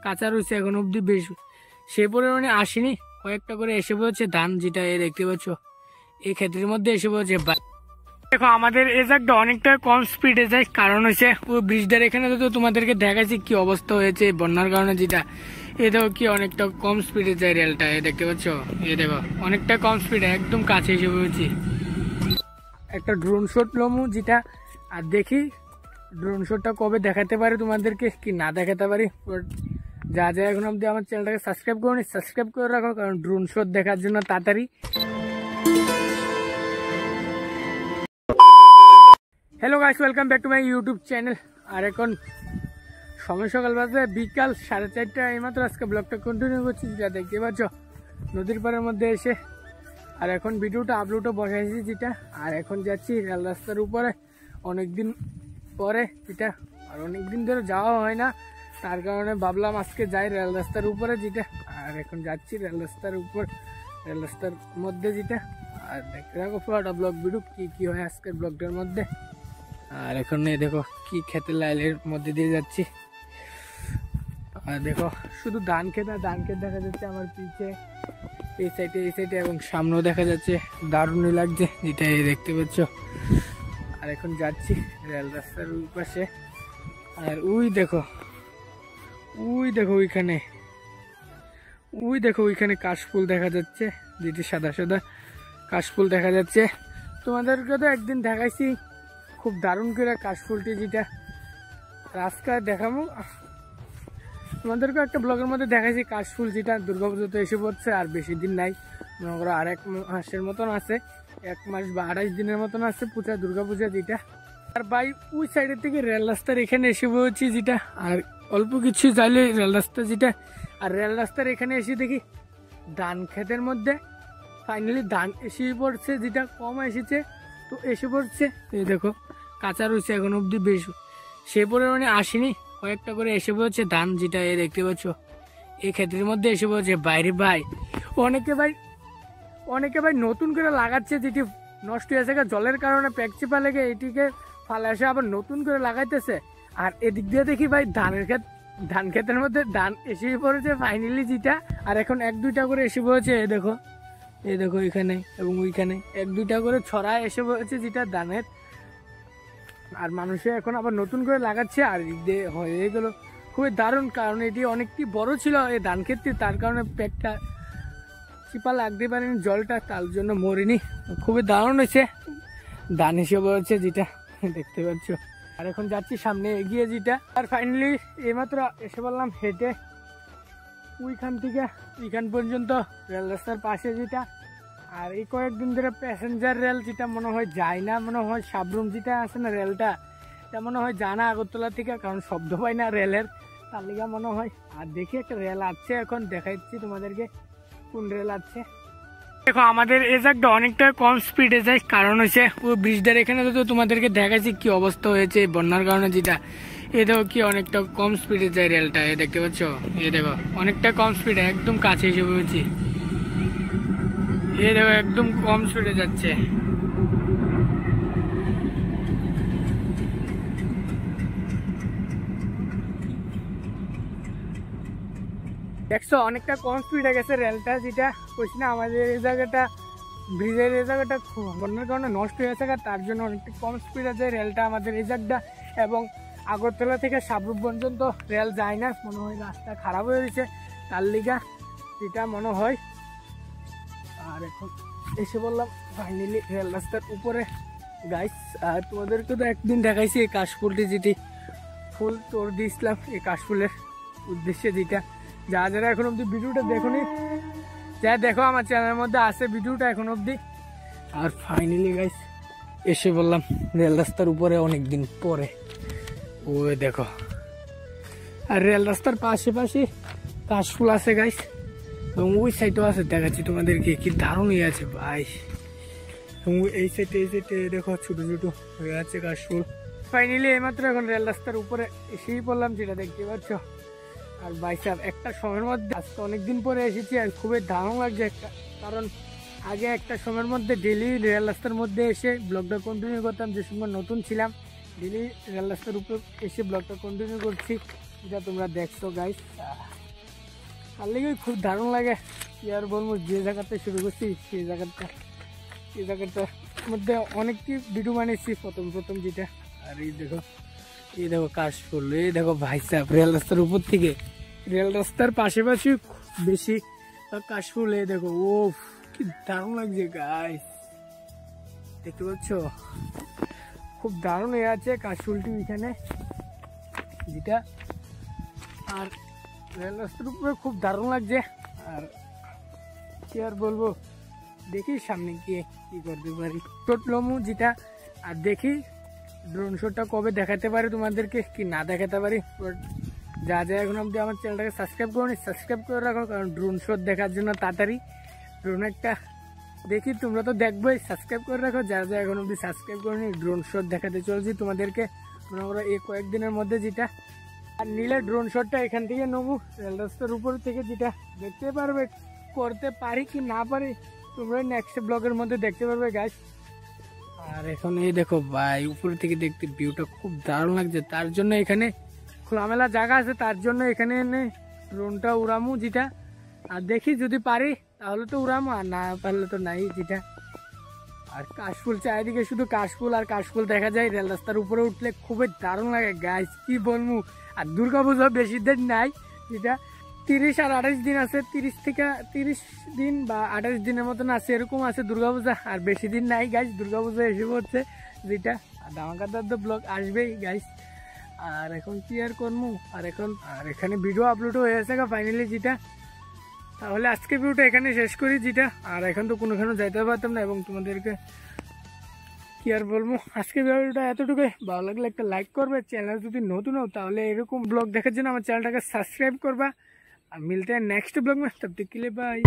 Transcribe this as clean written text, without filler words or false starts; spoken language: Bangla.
কাঁচা রয়েছে এখন অব্দি বেশ সে পরিমাণে আসেনি, কয়েকটা করে এসে পড়েছে ধান, যেটা দেখতে পাচ্ছ এই ক্ষেত্রের মধ্যে এসে পড়েছে। দেখো আমাদের এই জায়গাটা অনেকটা কম স্পিডে যায়, কারণ হচ্ছে ওই ব্রিজটার এখানে তো তোমাদেরকে দেখাচ্ছি কি অবস্থা হয়েছে বন্যার কারণে, যেটা এ দেখো কি অনেকটা কম স্পিডে যায় রেলটা, দেখতে পাচ্ছ এ দেখো অনেকটা কম স্পিডে একদম কাছে এসে পড়েছি। একটা ড্রোন শট লমু যেটা, আর দেখি ড্রোন শটটা কবে দেখাতে পারি তোমাদেরকে কি না দেখাতে পারি। যা যা এখন অব্দি আমার চ্যানেলটাকে সাবস্ক্রাইব করো, সাবস্ক্রাইব করে রাখো, কারণ ড্রোন শট দেখার জন্য তাড়াতাড়ি। Hello guys, welcome back to my YouTube channel. আর এখন সময় সকাল বাজে বিকাল 4:30, এইমাত্র আজকে ব্লগটা কন্টিনিউ করছি, যেটা দেখতে পাচ্ছ নদীর পাড়ের মধ্যে এসে। আর এখন ভিডিওটা আপলোডও বসাইছি যেটা, আর এখন যাচ্ছি রেল রাস্তার উপরে অনেকদিন পরে, যেটা আর অনেকদিন ধরে যাওয়া হয় না, তার কারণে ভাবলাম আজকে যাই রেল রাস্তার উপরে যেটা। আর এখন যাচ্ছি রেল রাস্তার উপর, রেল রাস্তার মধ্যে যেটা। আর দেখতে থাকো পুরোটা ব্লগ ভিডিও কি কি হয় আজকের ব্লগটার মধ্যে। আর এখন দেখো কি খেতে লাইলের মধ্যে দিয়ে যাচ্ছি, আর দেখো শুধু ধান খেত দেখা যাচ্ছে আমার পিছে, এই সাইডে এবং সামনেও দেখা যাচ্ছে, দারুণই লাগছে যেটা দেখতে পাচ্ছ। আর এখন যাচ্ছি রেল রাস্তার ওই পাশে। আর ওই দেখো ওইখানে কাশফুল দেখা যাচ্ছে, যেটি সাদা সাদা কাশফুল দেখা যাচ্ছে। তোমাদেরকে তো একদিন দেখাইছি খুব দারুণ করে কাশফুলটি, যেটা রাস্তায় দেখাবো তোমাদেরকে একটা ব্লগের মধ্যে দেখাইছি কাশফুল, যেটা দুর্গাপুজোতে এসে পড়ছে আর বেশি দিন নাই, মনে করো আর 1 মাসের মতন আছে, 1 মাস বা 28 দিনের মতন আছে পূজা, দুর্গাপূজা যেটা। আর বাই ওই সাইডের থেকে রেল রাস্তার এখানে এসে পড়েছি যেটা, আর অল্প কিছু চাইলে রেল রাস্তা যেটা। আর রেল রাস্তার এখানে এসে দেখি ধান ক্ষেতের মধ্যে ফাইনালি ধান এসে পড়ছে, যেটা কম এসেছে তো এসে পড়ছে। এই দেখো কাঁচা রয়েছে এখন অব্দি বেশ সে পরিমাণে আসেনি, কয়েকটা করে এসে পড়েছে ধান, যেটা দেখতে পাচ্ছ এই ক্ষেত্রের মধ্যে এসে পড়েছে। বাইরে ভাই অনেকে ভাই নতুন করে লাগাচ্ছে, যেটি নষ্ট হয়েছে জলের কারণে প্যাকচিপা লেগে এটিকে ফালে আসে আবার নতুন করে লাগাইতেছে। আর এদিক দিয়ে দেখি ভাই ধান ক্ষেতের মধ্যে ধান এসে পড়েছে ফাইনালি যেটা। আর এখন 1-2টা করে এসে পড়েছে, এই দেখো এখানে এবং ওইখানে 1-2টা করে ছড়ায় এসে পড়েছে যেটা ধানের। আর মানুষে এখন আবার নতুন করে লাগাচ্ছে, আর হয়ে গেল খুবই দারুণ, কারণ এটি অনেকটি বড় ছিল এই ধান ক্ষেতটি, তার কারণে পেটটা চিপা লাগতে পারেনি জলটা, তার জন্য মরিনি। খুবই দারুণ হয়েছে ধান হিসেবে হচ্ছে যেটা দেখতে পাচ্ছ। আর এখন যাচ্ছি সামনে এগিয়ে যেটা। আর ফাইনালি এইমাত্র এসে বললাম হেঁটে ওইখান থেকে এইখান পর্যন্ত রেল রাস্তার পাশে যেটা। আর এই কয়েকদিন ধরে প্যাসেঞ্জার রেল যেটা মনে হয় যায় না, মনে হয় সাবরুম যেটা আছে না রেলটা, এটা মনে হয় জানা আগরতলা থেকে, কারণ শব্দ পাই না রেলের, তার লিগা মনে হয়। আর দেখি একটা রেল আছে, এখন দেখাচ্ছি তোমাদেরকে কোন রেল আছে। দেখো আমাদের এই জায়গাটা অনেকটা কম স্পিডে যায়, কারণ হচ্ছে ওই ব্রিজটার এখানে তো তোমাদেরকে দেখাচ্ছি কি অবস্থা হয়েছে বন্যার কারণে, যেটা এ দেখো কি অনেকটা কম স্পিডে যায় রেলটা, দেখতে পাচ্ছ দেখো অনেকটা কম স্পিডে একদম কাছে এসে পড়েছি। এই দেখো একদম কম স্পিডে যাচ্ছে। দেখছো অনেকটা কম স্পিডে গেছে রেলটা, যেটা বলছি না আমাদের এই জায়গাটা ব্রিজের এই জায়গাটা বন্যার কারণে নষ্ট হয়ে গেছে, তার জন্য অনেকটা কম স্পিডে যায় রেলটা আমাদের এই জায়গাটা। এবং আগরতলা থেকে সাবরুম পর্যন্ত রেল যায় না, মনে হয় রাস্তা খারাপ হয়ে গেছে তার লিগা, যেটা মনে হয়। আর এখন এসে বললাম ফাইনালি রেল রাস্তার উপরে গাইস। আর তোমাদেরকে তো একদিন দেখাইছি এই কাশফুলটি, যেটি ফুল তোর দিয়েছিলাম এই কাশফুলের উদ্দেশ্যে, যেটা যারা এখন অব্দি ভিডিওটা দেখোনি, যা দেখো আমার চ্যানেলের মধ্যে আছে ভিডিওটা এখন অব্দি। আর ফাইনালি গাইস এসে বললাম রেল রাস্তার উপরে অনেকদিন পরে, ও দেখো। আর রেল রাস্তার পাশে কাশফুল আছে গাইস, এবং ওই সাইডও আছে, দেখাচ্ছি তোমাদেরকে কি দারুণ ইয়ে আছে ভাই। এবং এই সাইডে দেখো ছোট ছোট হয়ে আছে কাশফুল। ফাইনালি এইমাত্র এখন রেল রাস্তার উপরে এসেই পড়লাম, যেটা দেখতে পাচ্ছ। আর বাইসাব একটা সময়ের মধ্যে আজকে অনেকদিন পরে এসেছি, আর খুবই দারুণ লাগছে একটা, কারণ আগে একটা সময়ের মধ্যে ডেলি রেল রাস্তার মধ্যে এসে ব্লগটা কন্টিনিউ করতাম, যে সময় নতুন ছিলাম ডেলি রেল রাস্তার উপর এসে ব্লগটা কন্টিনিউ করছি। যেটা তোমরা দেখছো গাইস, আর লেগে খুব দারুণ লাগে। কি আর বলবো, যে জায়গাতে শুরু করছি সেই জায়গাটার মধ্যে অনেকটি ভিডিও বানিয়েছি প্রথম যেটা। আর এই দেখো কাশফুল, এই দেখো ভাই সাহেব রেল রাস্তার উপর থেকে, রেল রাস্তার পাশাপাশি বেশি কাশফুল। এই দেখো, ও কি দারুণ লাগছে গাইস, দেখতে পাচ্ছ খুব দারুণ হয়ে আছে কাশফুলটি এখানে যেটা। আর রেল রাস্তার উপরে খুব দারুণ লাগছে। আর কি আর বলবো, দেখি সামনে গিয়ে কি করতে পারি টোটলমু যেটা। আর দেখি ড্রোন শটটা কবে দেখাতে পারি তোমাদেরকে, কি না দেখাতে পারি। যা এখন অব্দি আমার চ্যানেলটাকে সাবস্ক্রাইব করে রাখো, কারণ ড্রোন শট দেখার জন্য তাড়াতাড়ি ড্রোন একটা দেখি। তোমরা তো দেখবোই, সাবস্ক্রাইব করে রাখো যা এখন অব্দি সাবস্ক্রাইব করেনি। ড্রোন শট দেখাতে চলছি তোমাদেরকে মনে করো এই কয়েকদিনের মধ্যে যেটা। আর নিলে ড্রোন শটটা এখান থেকে নেবো রেল রাস্তার উপর থেকে, যেটা দেখতে পারবে করতে পারি কি না পারি তোমরা নেক্সট ব্লগের মধ্যে দেখতে পারবে গাইস। আর এখন এই দেখো ভাই, উপর থেকে দেখতে ভিউটা খুব দারুণ লাগছে। তার জন্য এখানে খোলামেলা জায়গা আছে, তার জন্য এখানে এনে ড্রোনটা উড়ামু যেটা। আর দেখি যদি পারি তাহলে তো উড়ামু, আর না পারলে তো নাই যেটা। আর কাশফুল চারিদিকে শুধু কাশফুল আর কাশফুল দেখা যায়। রেল রাস্তার উপরে উঠলে খুবই দারুণ লাগে গাইস, কি বলবো। আর দুর্গাপূজা বেশি দিন নাই, যেটা 30 আর 28 দিন আছে, 30 দিন বা 28 দিনের মতন আছে, এরকম আছে দুর্গাপূজা। আর বেশি দিন নাই গাইস, দুর্গাপূজা এসে পড়ছে যেটা। আর ধামাকাদার তো ব্লগ আসবেই গাইস। আর এখন কি আর করবো, আর এখানে ভিডিও আপলোড হয়ে গেছে ফাইনালি যেটা। তাহলে আজকে ভিডিওটা এখানে শেষ করি যেটা। আর এখন তো কোনোখানে যাইতে পারতাম না, এবং তোমাদেরকে কি আর বলবো, আজকে ভিডিওটা এতটুকুই। ভালো লাগলে একটা লাইক করবে, চ্যানেল যদি নতুন হও তাহলে এরকম ব্লগ দেখার জন্য আমার চ্যানেলটাকে সাবস্ক্রাইব করবা। আর মিলতে हैं नेक्स्ट ब्लॉग में, तब तक के लिए बाय।